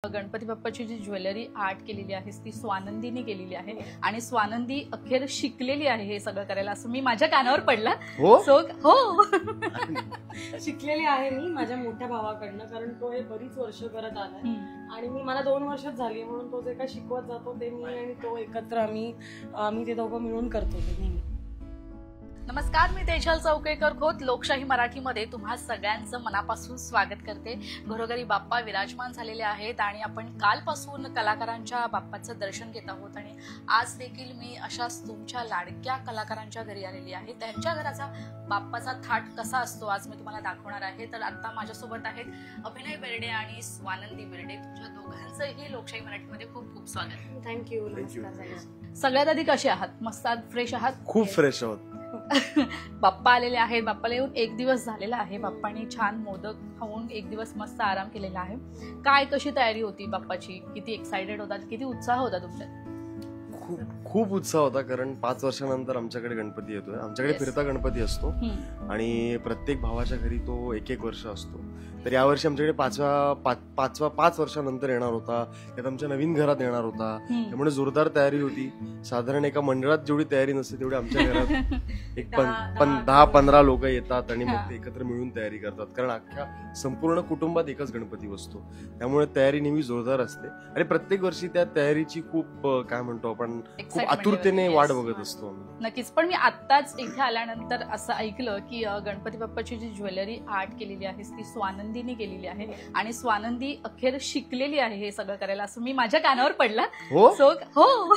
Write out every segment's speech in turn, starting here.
गणपती बाप्पाची जी jewellery art केलेली आहे ती स्वानंदीने केलेली आहे आणि स्वानंदी अखेर शिकलेली आहे हे सगळं करायला, असं मी माझ्या कानावर पडला. सो हो शिकलेली आहे मी माझ्या मोठ्या भावाकडनं, कारण तो हे बरीच वर्ष करत आलाय आणि मला 2 वर्षच झाली, म्हणून तो जे काय शिकवत जातो ते मी आणि तो एकत्र आम्ही ते दोघं मिळून करतो ते नेहमी. नमस्कार, मी तेजल चौकेकर खोत लोकशाही मराठीमध्ये तुम्हा सगळ्यांचं मनापासून स्वागत करते. घरोघरी बाप्पा विराजमान झालेले आहेत आणि आपण कालपासून कलाकारांच्या बाप्पाचं दर्शन घेत आहोत आणि आज देखील मी अशाच तुमच्या लाडक्या कलाकारांच्या घरी आलेली आहे. त्यांच्या घराचा बाप्पाचा थाट कसा असतो आज मी तुम्हाला दाखवणार आहे. तर आता माझ्यासोबत आहेत अभिनय बेर्डे आणि स्वानंदी बेर्डे. तुमच्या दोघांचंही लोकशाही मराठीमध्ये खूप खूप स्वागत. थँक्यू. नमस्कार. सगळ्यात आधी कसे आहात? मस्त फ्रेश आहात? खूप फ्रेश आहोत. बाप्पा आलेले आहेत. बाप्पाला येऊन 1 दिवस झालेला आहे. बाप्पाने छान मोदक खाऊन 1 दिवस मस्त आराम केलेला आहे. काय कशी तयारी होती बाप्पाची? किती एक्साइटेड होता? किती उत्साह होता तुमच्यात? खूप उत्साह होता, कारण 5 वर्षानंतर आमच्याकडे गणपती येतोय. आमच्याकडे फिरता गणपती असतो आणि प्रत्येक भावाच्या घरी तो 1-1 वर्ष असतो. तर यावर्षी आमच्याकडे 5 वर्षानंतर येणार होता. त्यात आमच्या नवीन घरात येणार होता, त्यामुळे जोरदार तयारी होती. साधारण एका मंडळात जेवढी तयारी नसते तेवढी आमच्या घरात एक 10-15 लोक येतात आणि मग ते एकत्र मिळून तयारी करतात, कारण अख्ख्या संपूर्ण कुटुंबात एकच गणपती बसतो. त्यामुळे तयारी नेहमी जोरदार असते आणि प्रत्येक वर्षी त्या तयारीची खूप काय म्हणतो आपण, खूप आतुरतेने वाट बघत असतो. नक्कीच. पण मी आत्ताच इथे आल्यानंतर असं ऐकलं की गणपती बाप्पाची जी ज्वेलरी आर्ट केलेली आहे ती स्वानंदीने केलेली आहे आणि स्वानंदी अखेर शिकलेली आहे हे सगळं करायला, असं मी माझ्या कानावर पडला. सो हो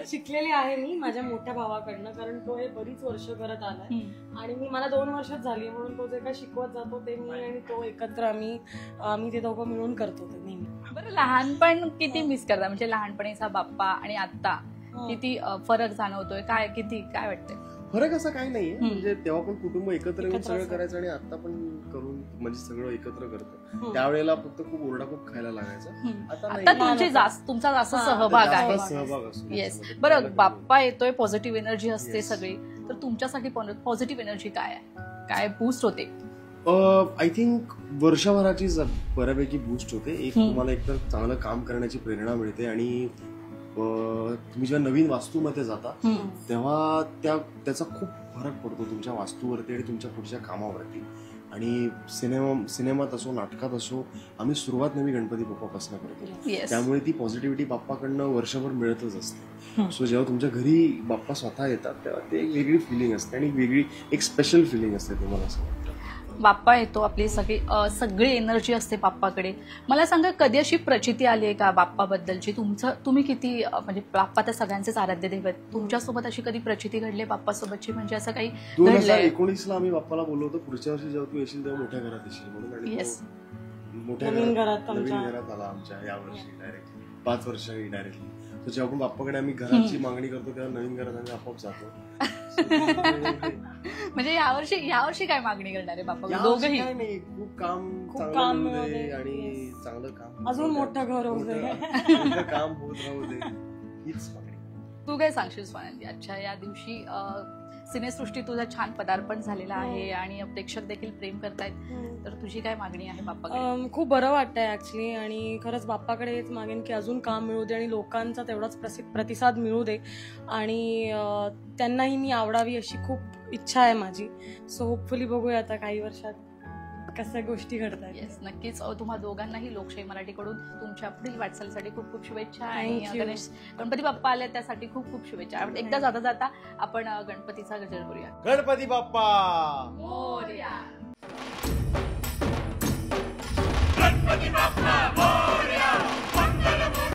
शिकलेली आहे मी माझ्या मोठ्या भावाकडनं, कारण तो हे बरीच वर्ष करत आलाय आणि मला 2 वर्षच झाली, म्हणून तो जे काय शिकवत जातो ते मी आणि तो एकत्र आम्ही ते दोघं मिळून करतो ते नेहमी. बरं, लहानपण किती मिस करता? म्हणजे लहानपणीचा बाप्पा आणि आता किती फरक जाणवतोय? काय वाटतंय? फरक असा काही नाहीये, म्हणजे तेव्हा पण कुटुंब एकत्र येऊन सगळं करायचं आणि आता पण करून म्हणजे सगळं एकत्र करतो. त्यावेळेला फक्त खूप ओरडा खूप खायला लागायचा. आता तुमचा जास्त सहभाग आहे. येस. बरं, बाप्पा येतोय, पॉझिटिव्ह एनर्जी असते सगळी, तर तुमच्यासाठी पॉझिटिव्ह एनर्जी काय आहे? काय बूस्ट होते? आय थिंक वर्षभराची बऱ्यापैकी बूस्ट होते. तुम्हाला एकतर चांगलं काम करण्याची प्रेरणा मिळते आणि तुम्ही जेव्हा नवीन वास्तूमध्ये जाता तेव्हा त्याचा खूप फरक पडतो तुमच्या वास्तूवरती आणि तुमच्या पुढच्या कामावरती. आणि सिनेमात असो, नाटकात असो, आम्ही सुरुवात नवी गणपती बाप्पापासून करतो, त्यामुळे ती पॉझिटिव्हिटी बाप्पाकडनं वर्षभर मिळतच असते. सो जेव्हा तुमच्या घरी बाप्पा स्वतः येतात तेव्हा ते एक वेगळी फिलिंग असते आणि वेगळी एक स्पेशल फिलिंग असते. तुम्हाला असं वाटतं बाप्पा येतो, आपली सगळी एनर्जी असते बाप्पाकडे. मला सांगा, कधी अशी प्रचिती आली आहे का बाप्पाबद्दलची? तुम्ही किती म्हणजे बाप्पा तर सगळ्यांचेच आराध्य दैवत, तुमच्यासोबत अशी कधी प्रचिती घडली बाप्पासोबतची? म्हणजे असं काही 2019ला आम्ही बाप्पाला बोललो होतो, पुढच्या वर्षी जेव्हा तू येशील तेव्हा मोठ्या घरात येशील म्हणून, आणि मोठ्या नवीन घरात आला आमच्या यावर्षी डायरेक्टली 5 वर्षांनी डायरेक्टली. तर जेव्हा आपण बाप्पाकडे आम्ही घराची मागणी करतो तेव्हा नवीन घरात आम्ही आपोआप जातो. म्हणजे यावर्षी काय मागणी करणार आहे बाप्पा? दोघंही नाही, खूप काम आणि चांगलं काम, अजून मोठं घर होऊ दे, काम होत राहू दे, हीच मागणी. तू काय सांगशील स्वानंदी? अच्छा, या दिवशी सिनेसृष्टी तुझा छान पदार्पण झालेला आहे आणि प्रेक्षक देखील प्रेम करतायत, तर तुझी काय मागणी आहे बाप्पाकडे? खूप बरं वाटतंय ऍक्च्युली, आणि खरंच बाप्पाकडे हेच मागेन की अजून काम मिळू दे आणि लोकांचा तेवढाच प्रतिसाद मिळू दे आणि त्यांनाही मी आवडावी अशी खूप इच्छा आहे माझी. सो होपफुली बघूया आता काही वर्षात कशा गोष्टी घडतात. येस, नक्कीच. तुम्हा दोघांनाही लोकशाही मराठीकडून तुमच्या पुढील वाटचालीसाठी खूप खूप शुभेच्छा आणि गणपती बाप्पा आले त्यासाठी खूप खूप शुभेच्छा. एकदा जाता जाता आपण गणपतीचा गजर करूया. गणपती बाप्पा मोरया.